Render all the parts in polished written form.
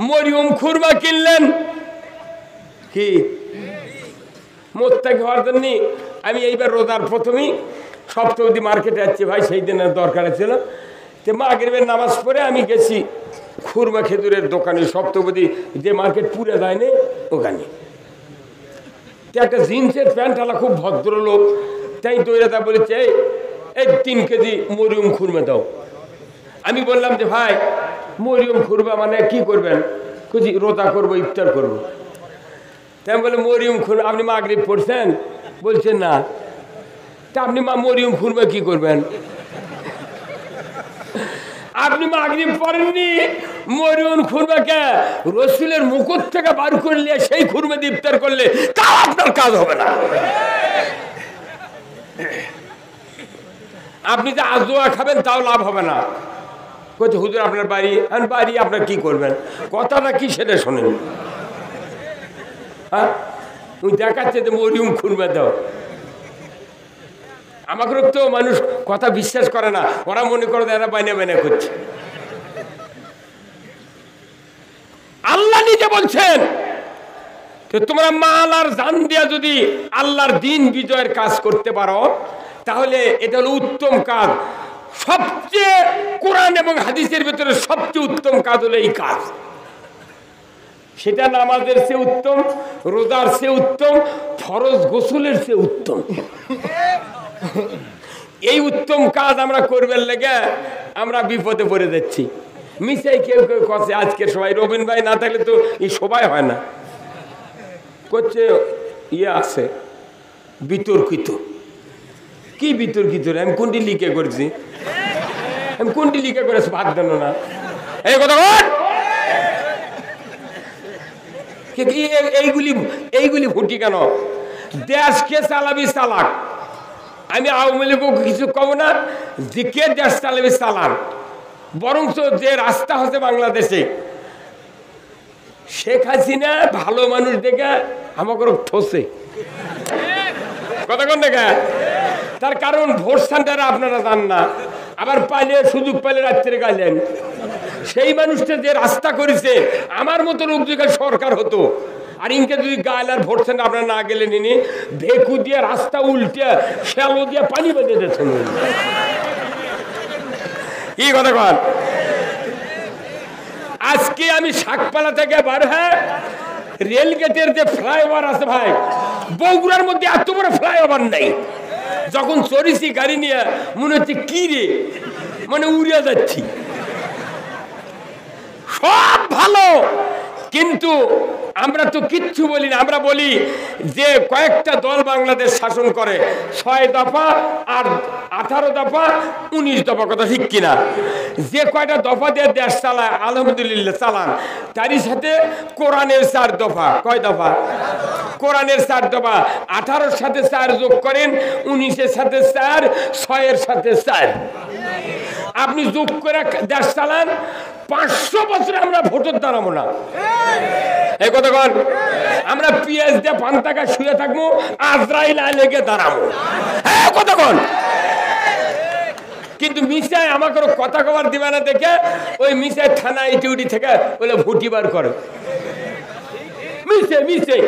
মরিয়ম খুরমা কিনলেন কি মোত্তাকি হওয়ার জন্য। আমি এইবার রোজার প্রথমেই সপ্তাহদি মার্কেটে যাচ্ছি ভাই, সেই দিনের দরকার ছিল। তো মাগরিবের নামাজ পড়ে আমি গেছি খুরমা খেজুরের দোকানে, সপ্তাহদি যে মার্কেট পুরে যায়নি ওখানে। তো একটা জিন্সের প্যান্টওয়ালা খুব ভদ্রলোক, তাই দৌড়াতা বলেছে এই 3 কেজি মরিয়ম খুরমা দাও। আমি বললাম যে ভাই মরিয়ম খুরমা মানে কি করবেন? খুঁজি রোজা করবো, ইফতার করবো। তাই আমি বললাম মরিয়ম খুরমা আপনি মাগরিব পড়ছেন? বলছেন না। তা আপনি মরিয়ম খুরমা কি করবেন? আপনি মাগরিব পড়েননি, মরিয়ম খুরমাকে রসুলের মুকুট থেকে বার করলে সেই খুরমা দিয়ে ইফতার করলে তাও আপনার কাজ হবে না। আপনি যে আজোয়া খাবেন তাও লাভ হবে না। বলছে হুজুর আপনার বাড়ি, আর বাড়ি আপনার কি করবেন? কথাটা কি সেটা শোনেন। হ্যাঁ তুমি দেখাচ্ছে যে মরিয়ম খুরমা দাও। আমাকে তো মানুষ কথা বিশ্বাস করে না, ওরা মনে করে এরা বাইনা বাইনা করছে। আল্লাহ নিজে বলছেন তোমরা মাল আর জান দিয়া যদি আল্লাহর দিন বিজয়ের কাজ করতে পারো তাহলে এটা হলো উত্তম কাজ। সবচেয়ে কোরআন এবং হাদিসের ভিতরে সবচেয়ে উত্তম কাজ হলো এই কাজ। সেটা নামাজের চেয়ে উত্তম, রোজার চেয়ে উত্তম, ফরজ গোসলের চেয়ে উত্তম। এই উত্তম কাজ আমরা করবার লেগে আমরা বিপদে পড়ে যাচ্ছি। মিশাই কেউ কেউ করছে আজকের সবাই, রবিন ভাই না থাকলে তো এই সবাই হয় না। করছে আছে বিতর্কিত। কি বিতর্কিত? আমি কোনটি লিখে করছি? আমি কোনটি লিখে করেছি? ভাত দেন না এই কথা বল। এইগুলি ফুটি কেন? দেশকে চালাবি চালাক। আমি আওয়ামী লীগও কিছু কব না, যে কে দেশ চালাবি চালান। বরঞ্চ যে রাস্তা হচ্ছে বাংলাদেশে, শেখ হাসিনা ভালো মানুষ দেখে আমাকে ঠোসে কথা কোন দেখা। তার কারণ ভোট সেন্টারে আপনারা যান না, আবার পাইলে সুযোগ পাইলে রাত্রে গাইলেন। সেই মানুষটা যে রাস্তা করেছে, আমার মতো লোক যদি সরকার হতো আর ইনকে যদি গাইল আর ভোট সেন্টার আপনারা না গেলে নিনি, ভেকু দিয়ে রাস্তা উল্টে শ্যালো দিয়ে পানি বেঁধে দিয়েছেন। কি কথা কন? আজকে আমি শাকপালা থেকে বার হয়ে রেলগেটের যে ফ্লাইওভার আছে ভাই, বগুড়ার মধ্যে এত বড় ফ্লাইওভার নেই। যখন চড়েছি গাড়ি নিয়ে মনে হচ্ছে কি রে, মানে উড়িয়ে যাচ্ছি। সব ভালো, কিন্তু আমরা তো কিচ্ছু বলি না। আমরা বলি যে কয়েকটা দল বাংলাদেশ শাসন করে, 6 দফা আর 18 দফা 19 দফা, কথা ঠিক কিনা? যে কয়টা দফা দিয়ে দেশ চালায় আলহামদুলিল্লাহ চালান, তারই সাথে কোরআনের 4 দফা। কয় দফা? কোরআনের 4 দফা। 18-র সাথে 4 যোগ করেন, 19-এর সাথে 4, 6-এর সাথে 4, আপনি যোগ করে দেশ চালান। 500 বছরে আমরা ভোটের দাঁড়াবো না। এই কথা কন। আমরা পিএস দিয়ে পান্তাকা শুয়ে থাকবো, আজরাইল আলেগে দাঁড়াবো। হ্যাঁ কথা কন। কিন্তু মিশাই আমাকে কথা কবার দিবে না দেখে ওই মিশাই থানা ইটিউটি থেকে বলে ভোটিবার করে। মিশে মিশে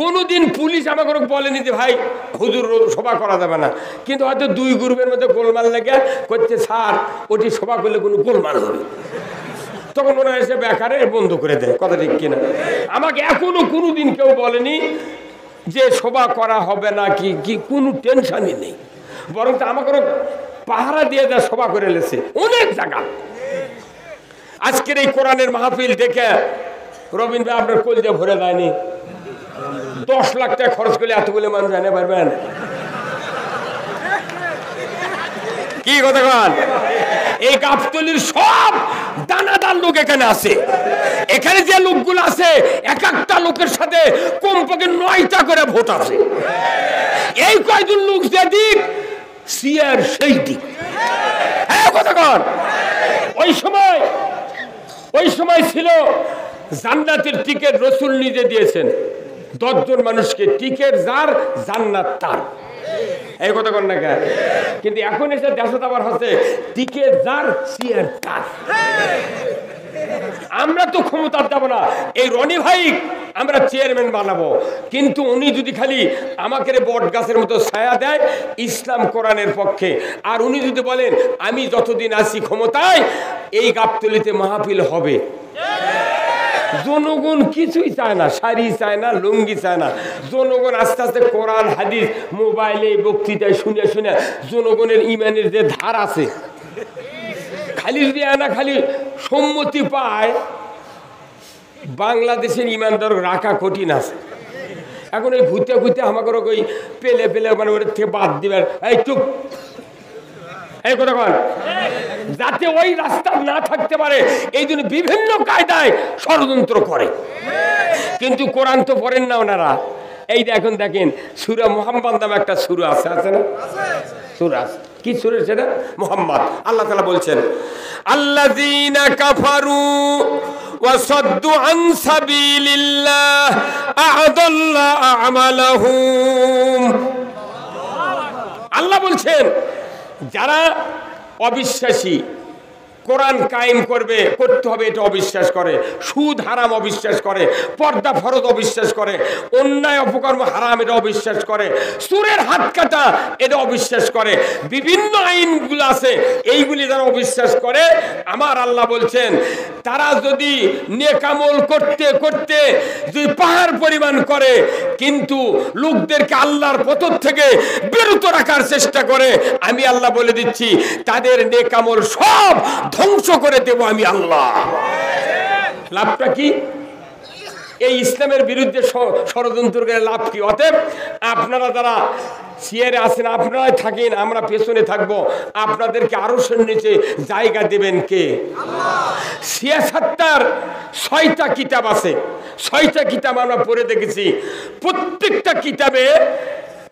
কোনোদিন পুলিশ আমাকে বলেনি যে ভাই হুজুর সভা করা যাবে না, কিন্তু হয়তো 2 গ্রুপের মধ্যে গোলমাল লেগে করছে, স্যার ওটি সভা করলে কোনো গোলমাল হবে, তখন ওরা এসে বেকারে বন্ধ করে দেয়। কথা ঠিক কিনা? আমাকে এখনো কোনোদিন কেউ বলেনি যে সভা করা হবে না, কি কোনো টেনশনই নেই। বরং আমাকে পাহারা দিয়ে দেয়, সভা করে লেছে অনেক জায়গা। আজকের এই কোরআনের মাহফিল দেখে রবিন ভাই আপনার কলজা ভরে যায়নি? 10 লাখ টাকা খরচ করলে এতগুলো মানুষ জানে পারবেন? কি কথা কন? এই গাবতলির সব দানাদার লোক এখানে আছে। এখানে যে লোকগুলো আছে, এক একটা লোকের সাথে কমপক্ষে 9টা করে ভোট আছে। এই কয়জন লোক যে দিক সিয়ার সেই দিক। হ্যাঁ কথা কন। ওই সময় ছিল জান্নাতের টিকিট রসুল নিজে দিয়েছেন 10 জন মানুষকে, টিকিট যার জান্নাত তার। এই কথা কন না কেন? কিন্তু এখন এসে দেশত আবার হচ্ছে টিকিট যার সিয়ার তার। আমরা তো ক্ষমতা দেব না, এই রনি ভাই আমরা চেয়ারম্যান বানাবো, কিন্তু উনি যদি খালি আমাকে বট গাছের মতো ছায়া দেয় ইসলাম কোরআনের পক্ষে, আর উনি যদি বলেন আমি যতদিন আছি ক্ষমতায় এই গাবতলীতে মাহফিল হবে, জনগণ কিছুই চায় না, শাড়ি চায় না, লুঙ্গি চায় না। জনগণ আস্তে আস্তে কোরআন হাদিস মোবাইলে বক্তৃতায় শুনে শুনে জনগণের ইমানের যে ধার আছে, খালি যদি না খালি সম্মতি পায়, বাংলাদেশের ইমানদার রাখা কঠিন আছে। এখন ওই ঘুরতে ঘুরতে আমাকে ওই পেলে পেলে মানে ওর থেকে বাদ দিবেন, এই চুপ, এই কথা কন, যাতে ওই রাস্তা না থাকতে পারে এই জন্য বিভিন্ন কায়দায় ষড়যন্ত্র করে। কিন্তু কোরআন তো পড়েন না ওনারা। এই দেখুন, দেখেন সূরা মুহাম্মদ নামে একটা সূরা আছে, আছে না? সূরা কি সূরা সেটা? মুহাম্মদ। আল্লাহ তাআলা বলছেন আল্লাযীনা কাফারু ওয়া সাদ্দু আন সাবিলিল্লাহ আ'দাল্লা আমালাহুম। আল্লাহ বলছেন যারা অবিশ্বাসী, কোরআন কায়েম করতে হবে এটা অবিশ্বাস করে, সুদ হারাম অবিশ্বাস করে, পর্দা ফরজ অবিশ্বাস করে, অন্যায় অপকর্ম হারাম এটা অবিশ্বাস করে, চোরের হাত কাটা এটা অবিশ্বাস করে, বিভিন্ন আইনগুলো আছে এইগুলি যারা অবিশ্বাস করে, আমার আল্লাহ বলছেন তারা যদি নেক আমল করতে করতে যদি পাহাড় পরিমাণ করে কিন্তু লোকদেরকে আল্লাহর পথ থেকে বিরত রাখার চেষ্টা করে, আমি আল্লাহ বলে দিচ্ছি তাদের নেক আমল সব ধ্বংস করে দেব আমি আল্লাহ। লাভটা কি? এই ইসলামের বিরুদ্ধে ষড়যন্ত্র করে লাভ কি? অতএব আপনারা যারা চেয়ারে আছেন আপনারাই থাকেন, আমরা পেছনে থাকবো, আপনাদেরকে আরশের নিচে জায়গা দেবেন কে? সিয়াসাত্তার 6টা কিতাব আছে, 6টা কিতাব আমরা পড়ে দেখেছি, প্রত্যেকটা কিতাবে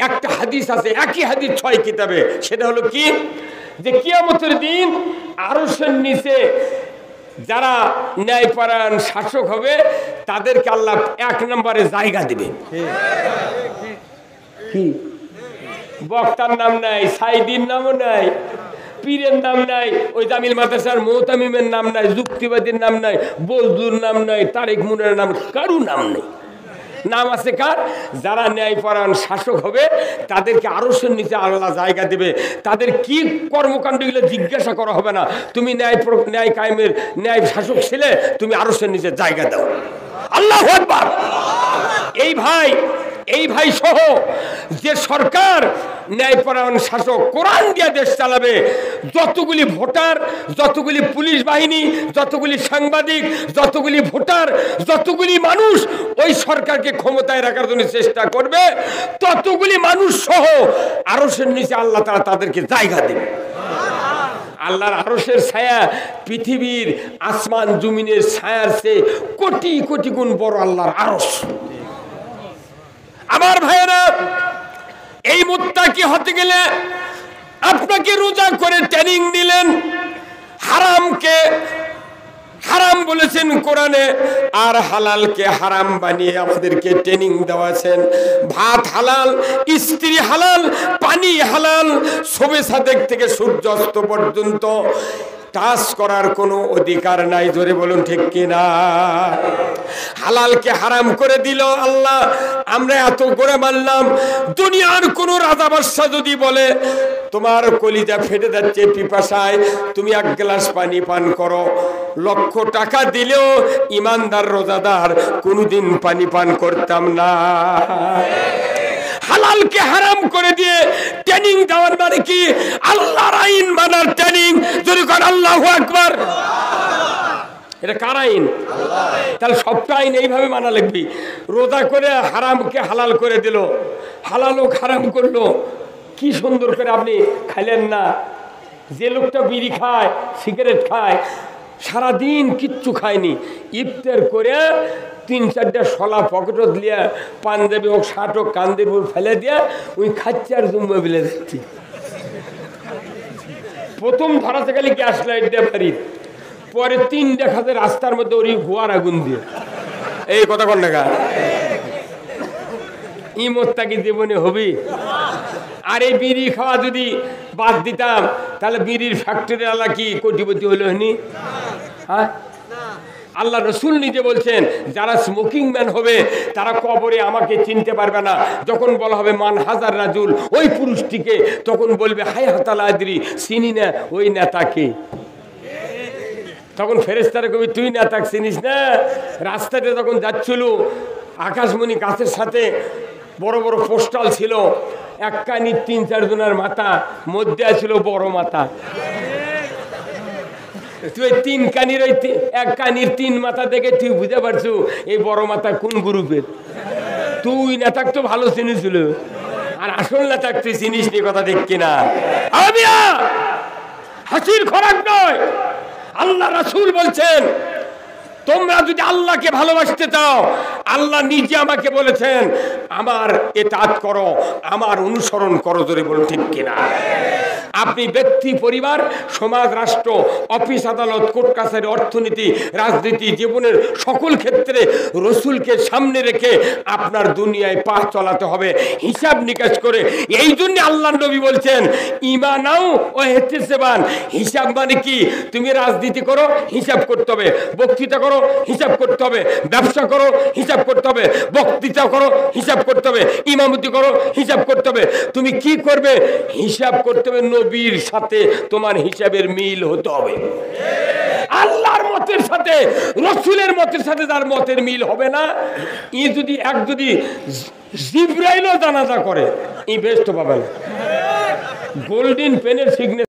একটা হাদিস আছে, একই হাদিস 6 কিতাবে। সেটা হলো কি, যে কিয়ামতের দিন আরশের নিচে যারা ন্যায়পরায়ণ শাসক হবে তাদেরকে আল্লাহ 1 নম্বরে জায়গা দিবে। কি বক্তার নাম নাই, সাইদির নামও নাই, পীরের নাম নাই, ওই জামিল মাদ্রাসার মোহতামিমের নাম নাই, যুক্তিবাদীর নাম নাই, বজলুর নাম নাই, তারেক মুনের নাম, কারু নাম নেই। নাম আছে কার? যারা ন্যায়পরায়ণ শাসক হবে তাদেরকে আরশের নিচে আল্লাহ জায়গা দেবে। তাদের কি কর্মকাণ্ডগুলো জিজ্ঞাসা করা হবে না, তুমি ন্যায় কায়েমের ন্যায় শাসক ছিলে, তুমি আরশের নিচে জায়গা দাও। আল্লাহু আকবার। এই ভাই সহ যে সরকার ন্যায়পরায়ণ শাসক কোরআন দিয়ে দেশ চালাবে, যতগুলি ভোটার, যতগুলি পুলিশ বাহিনী, যতগুলি সাংবাদিক, যতগুলি ভোটার, যতগুলি মানুষ ওই সরকারকে ক্ষমতায় রাখার জন্য চেষ্টা করবে, ততগুলি মানুষ সহ আরশের নিচে আল্লাহ তাআলা তাদেরকে জায়গা দেবে। আল্লাহর আরশের ছায়া পৃথিবীর আসমান জমিনের ছায়ার চেয়ে কোটি কোটি গুণ বড় আল্লাহর আরশ। আমার ভাইয়েরা, এই মুত্তাকি হতে গেলে আপনাকে রোজা করে ট্রেনিং দিলেন, হারামকে হারাম বলেছেন কোরআনে, আর হালালকে হারাম বানিয়ে আমাদেরকে ট্রেনিং দেওয়াছেন। ভাত হালাল, স্ত্রী হালাল, পানি হালাল, শবে সাদেক থেকে সূর্যাস্ত পর্যন্ত টাচ করার কোনো অধিকার নাই। জোরে বলুন ঠিক কিনা? হালালকে হারাম করে দিল আল্লাহ, আমরা এত করে মানলাম। দুনিয়ার কোন রাজা বাদশা যদি বলে তোমার কলিজা ফেটে যাচ্ছে পিপাসায়, তুমি 1 গ্লাস পানি পান করো, লক্ষ টাকা দিলেও ইমানদার রোজাদার কোনোদিন পানি পান করতাম না। হালালকে হারাম করে দিয়ে ট্রেনিং দেওয়ার মানে কি? আল্লাহর আইন মানার ট্রেনিং। যদি করেন আল্লাহু আকবার। এটা কার আইন? তাহলে সবটা আইন এইভাবে মানা লাগবে। রোজা করে হারামকে হালাল করে দিল, হালালও হারাম করলো। কি সুন্দর করে আপনি খাইলেন না? যে লোকটা বিড়ি খায়, সিগারেট খায়, সারাদিন কিচ্ছু খায়নি, ইফতার করে 3-4টা শলা পকেট দিয়ে পাঞ্জাবি হোক, শার্ট হোক, কান্দের উপর ফেলে দিয়ে ওই খাচ্ছে আর জুম্মা বিলে দিচ্ছি। প্রথম ধরাতে গেলে গ্যাস লাইট দিয়ে পারি, পরে 3 দেখাতে রাস্তার মধ্যে ওর গোয়ার আগুন দিয়ে। এই কথা কোন টাকা ইমতটা কি জীবনে হবি? আর এই বিড়ি খাওয়া যদি বাদ দিতাম তাহলে বিড়ির ফ্যাক্টরি আলা কি কোটিপতি হলো হনি? হ্যাঁ, আল্লাহ রসুল নিজে বলছেন যারা স্মোকিং ম্যান হবে তারা কবরে আমাকে চিনতে পারবে না। যখন বলা হবে মান হাজার রাজুল, ওই পুরুষটিকে, তখন বলবে হাই হাতাল আদরি, চিনি না ওই নেতাকে। তখন ফেরেশতারা কবি তুই নেতা চিনিস না? রাস্তাতে তখন যাচ্ছিল, আকাশমণি গাছের সাথে বড় বড় পোস্টাল ছিল, এক কানির ৩-৪ জনের মাথা, মধ্যে ছিল বড় মাথা। তুই ৩ কানির ওই এক কানির ৩ মাথা দেখে তুই বুঝতে পারছো এই বড় মাথা কোন গ্রুপের। তুই নেতাক তো ভালো চিনিছিল, আর আসল নেতাক তুই চিনিস নি, কথা দেখ কিনা? আমিয়া হাসির খোরাক নয়। আল্লাহ রাসূল বলছেন তোমরা যদি আল্লাহকে ভালোবাসতে চাও, আল্লাহ নিজে আমাকে বলেছেন আমার ইতাআত করো, আমার অনুসরণ করো। জোরে বলুন ঠিক কিনা? আপনি ব্যক্তি, পরিবার, সমাজ, রাষ্ট্র, অফিস, আদালত, কোর্ট কাছারি, অর্থনীতি, রাজনীতি, জীবনের সকল ক্ষেত্রে রসুলকে সামনে রেখে আপনার দুনিয়ায় পা চলাতে হবে হিসাব নিকাশ করে। এই জন্য আল্লাহ নবী বলছেন ঈমানাও ও ইহতিসাবান। হিসাব মানে কি? তুমি রাজনীতি করো, হিসাব করতে হবে। বক্তৃতা করো, হিসাব করতে হবে। ব্যবসা করো, হিসাব করতে হবে। বক্তৃতা করো, হিসাব করতে হবে। ইমামতি করো, হিসাব করতে হবে। তুমি কি করবে হিসাব করতে হবে। নবীর সাথে তোমার হিসাবের মিল হতে হবে। আল্লাহর মতের সাথে, রসুলের মতের সাথে যার মতের মিল হবে না, ই যদি জিবরাইলও জানাজা করে, ই বেহেশত পাবে না। গোল্ডেন পেনের সিগনেচার